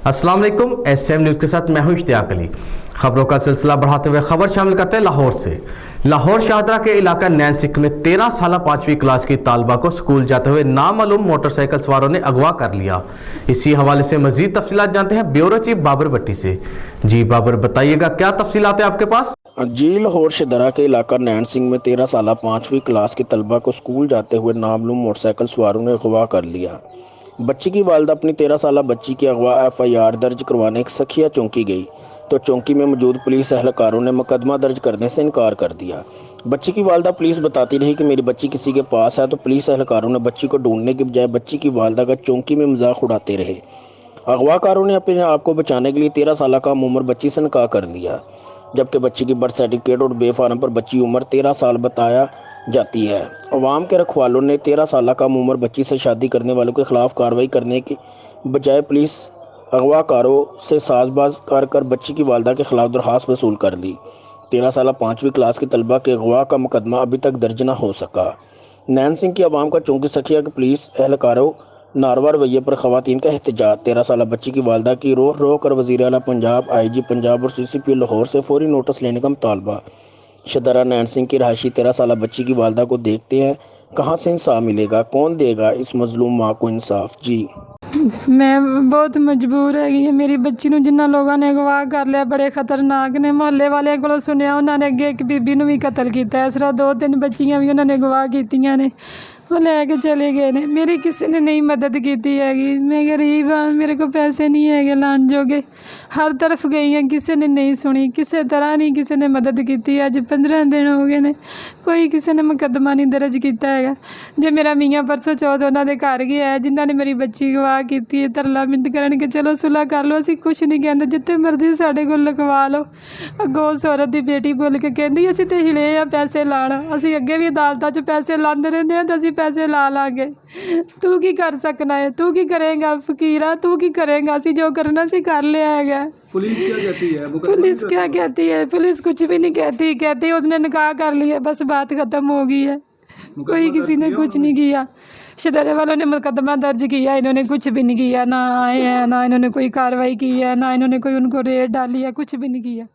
अस्सलाम वालेकुम। SM news के साथ मैं हूं इश्तियाक अली। खबरों का सिलसिला बढ़ाते हुए खबर शामिल करते हैं लाहौर से। लाहौर शाहदरा के इलाका नैनसिक में 13 साल 5वीं क्लास की तालबा को स्कूल जाते हुए नामालूम मोटरसाइकिल सवारों ने अगवा कर लिया। इसी हवाले से मजीद तफसीलात जानते हैं ब्यूरो चीफ बाबर भट्टी से। जी बाबर, बताइएगा क्या तफसीलात है आपके पास? जी, लाहौर शहदरा के इलाका नैन सिंह में 13 साल 5वीं क्लास के तलबा को स्कूल जाते हुए नामालूम मोटरसाइकिल सवारों ने अगवा कर लिया। बच्ची की वालदा अपनी 13 साल बच्ची की अगवा FIR दर्ज करवाने सखिया चौंकी गई तो चौंकी में मौजूद पुलिस एहलकारों ने मुकदमा दर्ज करने से इनकार कर दिया। बच्ची की वालदा पुलिस बताती रही कि मेरी बच्ची किसी के पास है, तो पुलिस एहलकारों ने बच्ची को ढूंढने के बजाय बच्ची की वालदा का चौंकी में मजाक उड़ाते रहे। अगवाकारों ने अपने आप को बचाने के लिए 13 साल का उम्र बच्ची से इनकार कर लिया, जबकि बच्ची की बर्थ सर्टिफिकेट और बेफार्म पर बच्ची उम्र 13 साल बताया जाती है। अवाम के रखवालों ने 13 साल कम उम्र बच्ची से शादी करने वालों के खिलाफ कार्रवाई करने के बजाय पुलिस अगवाकारों से साजबाज कर बच्ची की वालदा के खिलाफ दरख्वास्त वसूल कर ली। 13 साल 5वीं क्लास के तलबा के अगवा का मुकदमा अभी तक दर्ज न हो सका। नैन सिंह की अवाम का चौंकी सखिया के पुलिस एहलकारों नारवा रवैये पर खवातीन का एहतजाज। 13 साल बच्ची की वालदा की रो कर वज़ीर आला पंजाब, IG पंजाब और CCP लाहौर से फौरी नोटिस लेने का मुतालबा। शहदरा नैन सिंह की रहायशी 13 साल बच्ची की वालदा को देखते हैं, कहाँ से इंसाफ मिलेगा, कौन देगा इस मजलूम माँ को इंसाफ? जी मैं बहुत मजबूर है। मेरी बच्ची ਨੂੰ जिन्ना लोगों ने अगवा कर लिया, बड़े खतरनाक ने। मोहल्ले वाले को सुनिया उन्होंने अगे एक बीबी ਨੂੰ भी कतल किया। इस तरह 2-3 बच्चियां भी उन्होंने अगवा कीतियां ने, वो लैके चले गए ने। मेरी किसी ने नहीं मदद की हैगी। मैं गरीब हाँ, मेरे को पैसे नहीं है लाने जोगे। हर तरफ गई हैं, किसी ने नहीं सुनी, किसी तरह नहीं किसी ने मदद की। अज 15 दिन हो गए ने, कोई किसी ने मुकदमा नहीं दर्ज किया है। जो मेरा मियाँ परसों चौथ उन्होंने घर गया है, जिन्होंने मेरी बच्ची गवाह की है, तरला मिन्नत करन के चलो सुलह कर लो, असीं कुछ नहीं कहते, जिते मर्जी साढ़े को लिखवा लो। अगों उस औरत की बेटी बोल के कहती असीं तो हिले आ पैसे लाना, असीं अगे भी अदालतां 'च पैसे लाते रहंदे हैं, तो असीं पैसे ला लांगे। तू की कर सकना है, तू की करेगा फकीरा, तू की करेगा? असीं जो करना सी कर लिया है। पुलिस क्या कहती है? पुलिस क्या कहती है? पुलिस कुछ भी नहीं कहती। कहती उसने निकाह कर लिया, बस बात खत्म हो गई है। कोई किसी ने कुछ नहीं किया। शहदरे वालों ने मुकदमा दर्ज किया, इन्होंने कुछ भी नहीं किया। ना आए हैं, ना इन्होंने कोई कार्रवाई की है, ना इन्होंने कोई उनको रेड डाली है, कुछ भी नहीं किया।